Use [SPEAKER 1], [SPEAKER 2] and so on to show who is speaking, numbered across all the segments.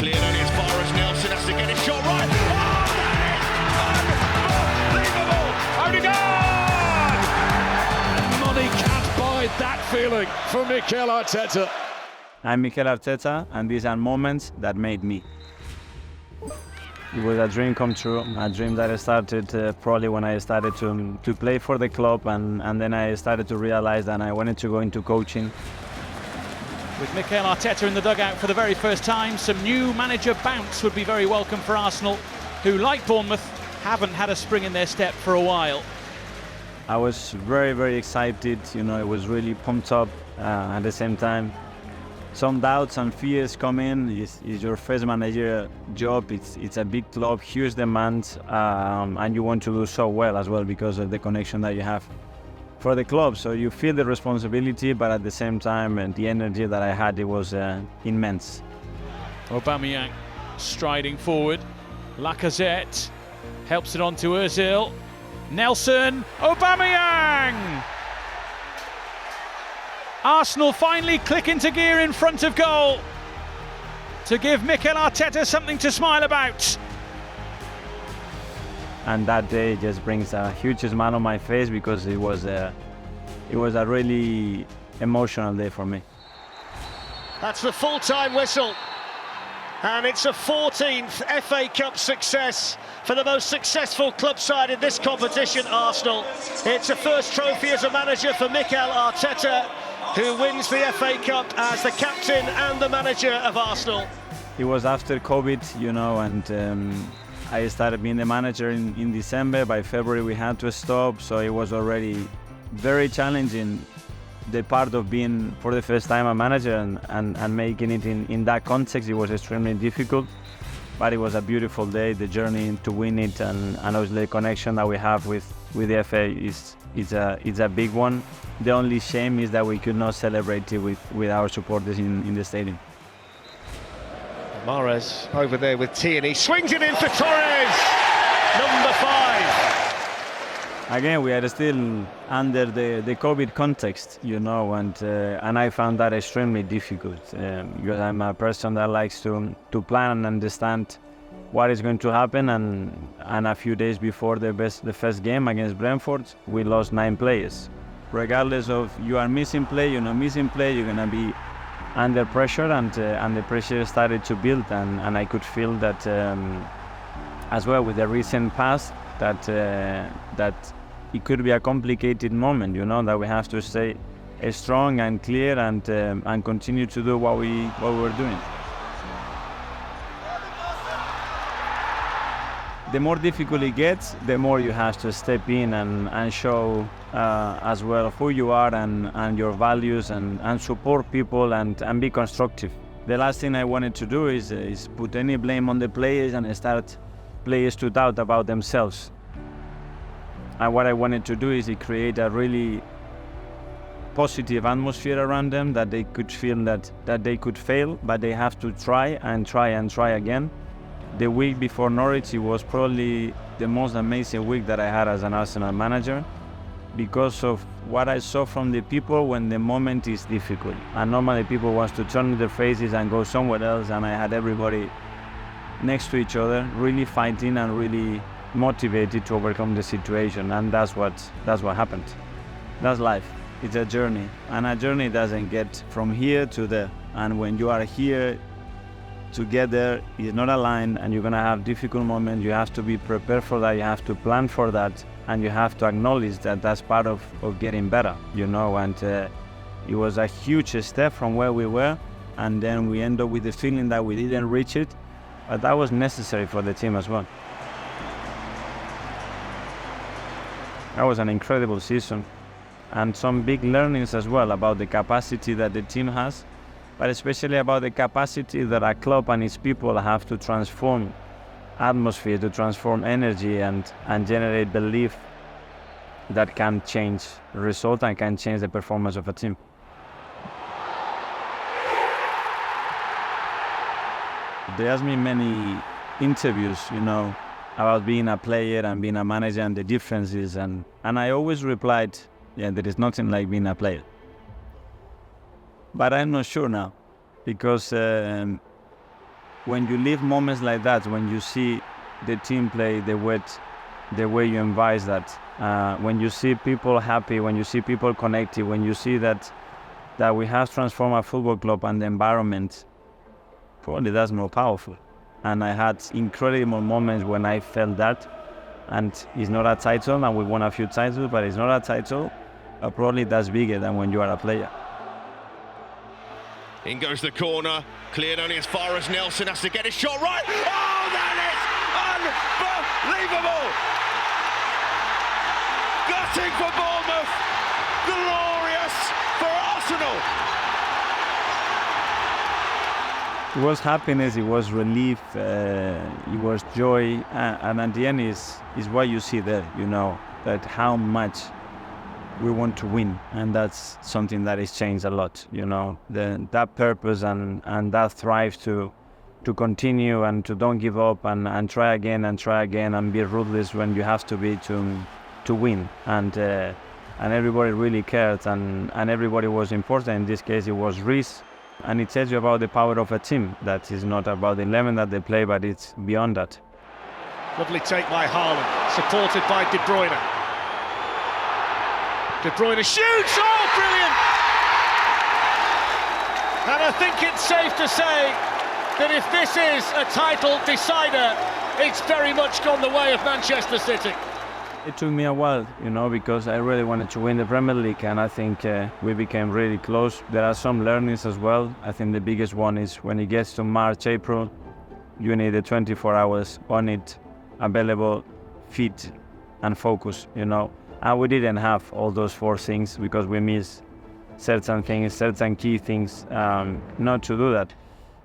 [SPEAKER 1] cleared only as far as Nelson has to get his shot right. Oh, that is unbelievable! Odegaard!
[SPEAKER 2] Money can't buy that feeling for Mikel Arteta.
[SPEAKER 3] I'm Mikel Arteta, and these are moments that made me. It was a dream come true, a dream that I started probably when I started to play for the club, and then I started to realize that I wanted to go into coaching.
[SPEAKER 4] With Mikel Arteta in the dugout for the very first time, some new manager bounce would be very welcome for Arsenal, who, like Bournemouth, haven't had a spring in their step for a while.
[SPEAKER 3] I was very, very excited, it was really pumped up. At the same time, some doubts and fears come in. It's your first manager job, it's a big club, huge demands, and you want to do so well as well because of the connection that you have for the club. So you feel the responsibility, but at the same time, and the energy that I had, it was immense.
[SPEAKER 4] Aubameyang striding forward. Lacazette helps it on to Ozil. Nelson, Aubameyang! Arsenal finally click into gear in front of goal to give Mikel Arteta something to smile about.
[SPEAKER 3] And that day just brings a huge smile on my face because it was a really emotional day for me.
[SPEAKER 1] That's the full-time whistle. And it's a 14th FA Cup success for the most successful club side in this competition, Arsenal. It's a first trophy as a manager for Mikel Arteta, who wins the FA Cup as the captain and the manager of Arsenal.
[SPEAKER 3] It was after COVID, and I started being the manager in December. By February we had to stop, so it was already very challenging, the part of being for the first time a manager and making it in that context. It was extremely difficult, but it was a beautiful day. The journey to win it and obviously the connection that we have with the FA is a big one. The only shame is that we could not celebrate it with our supporters in the stadium.
[SPEAKER 1] Mahrez over there with TNT, swings it in for Torres, number 5.
[SPEAKER 3] Again, we are still under the COVID context, and I found that extremely difficult because I'm a person that likes to plan and understand what is going to happen. And a few days before the first game against Brentford, we lost 9 players. Regardless of you are missing play, you're not missing play, you're gonna be under pressure, and the pressure started to build, and I could feel that as well with the recent past that it could be a complicated moment, that we have to stay strong and clear and continue to do what we were doing. The more difficult it gets, the more you have to step in and show as well who you are and your values and support people and be constructive. The last thing I wanted to do is put any blame on the players and start players to doubt about themselves. And what I wanted to do is create a really positive atmosphere around them, that they could feel that they could fail, but they have to try and try and try again. The week before Norwich, it was probably the most amazing week that I had as an Arsenal manager because of what I saw from the people when the moment is difficult. And normally people want to turn their faces and go somewhere else, and I had everybody next to each other, really fighting and really motivated to overcome the situation, and that's what happened. That's life. It's a journey, and a journey doesn't get from here to there. And when you are here together, it's not a line, and you're gonna have difficult moments. You have to be prepared for that. You have to plan for that, and you have to acknowledge that that's part of getting better, And it was a huge step from where we were, and then we end up with the feeling that we didn't reach it, but that was necessary for the team as well. That was an incredible season, and some big learnings as well about the capacity that the team has, but especially about the capacity that a club and its people have to transform atmosphere, to transform energy and generate belief that can change the result and can change the performance of a team. They asked me many interviews, about being a player and being a manager and the differences, and I always replied, there is nothing like being a player. But I'm not sure now, because when you live moments like that, when you see the team play the way you advise that, when you see people happy, when you see people connected, when you see that we have transformed a football club and the environment, probably that's more powerful. And I had incredible moments when I felt that. And it's not a title, and we won a few titles, but it's not a title. Probably that's bigger than when you are a player.
[SPEAKER 5] In goes the corner, cleared only as far as Nelson has to get his shot right. Oh, that is unbelievable! Gutting for Bournemouth, glorious for Arsenal.
[SPEAKER 3] It was happiness, it was relief, it was joy, and at the end is what you see there, you know, that how much we want to win, and that's something that has changed a lot, you know, that purpose and that thrive to continue and to don't give up and try again and be ruthless when you have to be to win, and everybody really cared, and everybody was important. In this case it was Reece. And it tells you about the power of a team, that is not about the 11 that they play, but it's beyond that.
[SPEAKER 1] Lovely take by Haaland, supported by De Bruyne. De Bruyne shoots! Oh, brilliant! And I think it's safe to say that if this is a title decider, it's very much gone the way of Manchester City.
[SPEAKER 3] It took me a while, you know, because I really wanted to win the Premier League, and I think we became really close. There are some learnings as well. I think the biggest one is when it gets to March, April, you need the 24 hours on it, available, fit and focus, you know. And we didn't have all those 4 things because we missed certain things, certain key things, not to do that.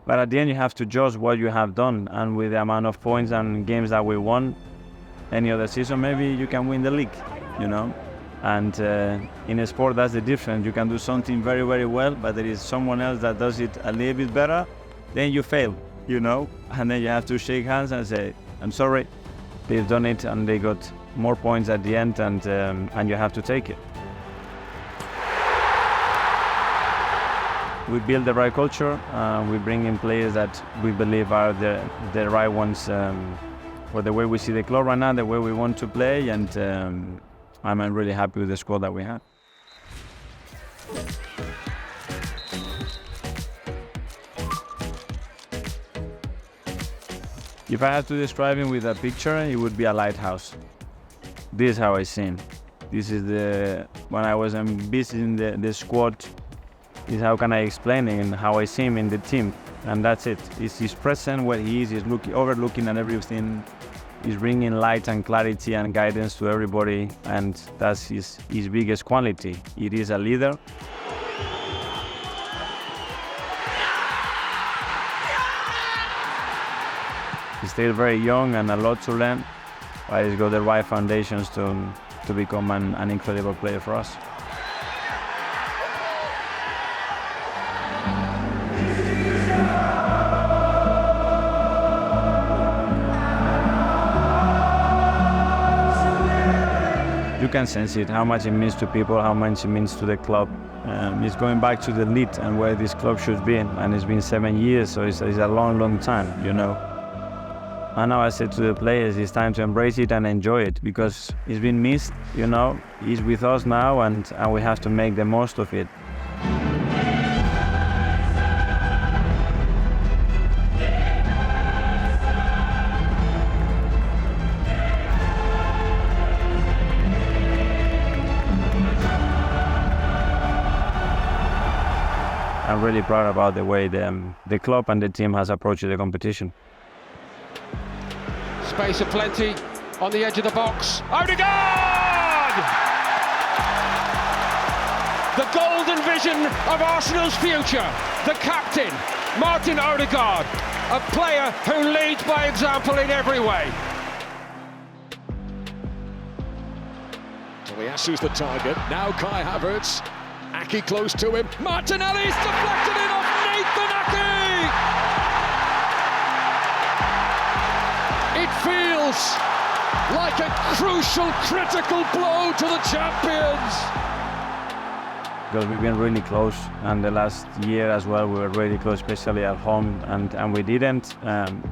[SPEAKER 3] But at the end you have to judge what you have done, and with the amount of points and games that we won, any other season maybe you can win the league, you know. And in a sport that's the difference. You can do something very, very well, but there is someone else that does it a little bit better, then you fail, you know. And then you have to shake hands and say, I'm sorry, they've done it and they got more points at the end, and you have to take it. We build the right culture, we bring in players that we believe are the right ones, for the way we see the club right now, the way we want to play, and I'm really happy with the squad that we have. If I had to describe him with a picture, it would be a lighthouse. This is how I see him. This is when I was visiting the squad, is how can I explain it and how I see him in the team. And that's it. It's his presence where he is. He's overlooking at everything. He's bringing light and clarity and guidance to everybody, and that's his biggest quality. It is a leader. He's still very young and a lot to learn, but he's got the right foundations to become an incredible player for us. You can sense it, how much it means to people, how much it means to the club. It's going back to the lead and where this club should be, and it's been 7 years, so it's a long, long time, you know. And now I said to the players, it's time to embrace it and enjoy it, because it's been missed, you know. He's with us now, and we have to make the most of it. I'm really proud about the way the club and the team has approached the competition.
[SPEAKER 2] Space aplenty on the edge of the box. Odegaard! The golden vision of Arsenal's future. The captain, Martin Odegaard, a player who leads by example in every way.
[SPEAKER 6] Tomiasu's the target. Now Kai Havertz. Aki close to him. Martinelli's deflected in off Nathan Aki! It feels like a crucial, critical blow to the champions.
[SPEAKER 3] because we've been really close, and the last year as well we were really close, especially at home, and we didn't.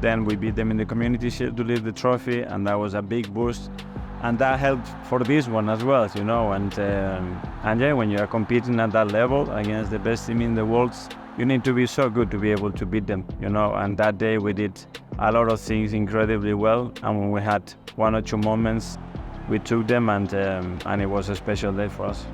[SPEAKER 3] Then we beat them in the Community Shield to lift the trophy, and that was a big boost, and that helped for this one as well, you know. And yeah, when you are competing at that level against the best team in the world, you need to be so good to be able to beat them, you know. And that day we did a lot of things incredibly well, and when we had 1 or 2 moments, we took them, and it was a special day for us.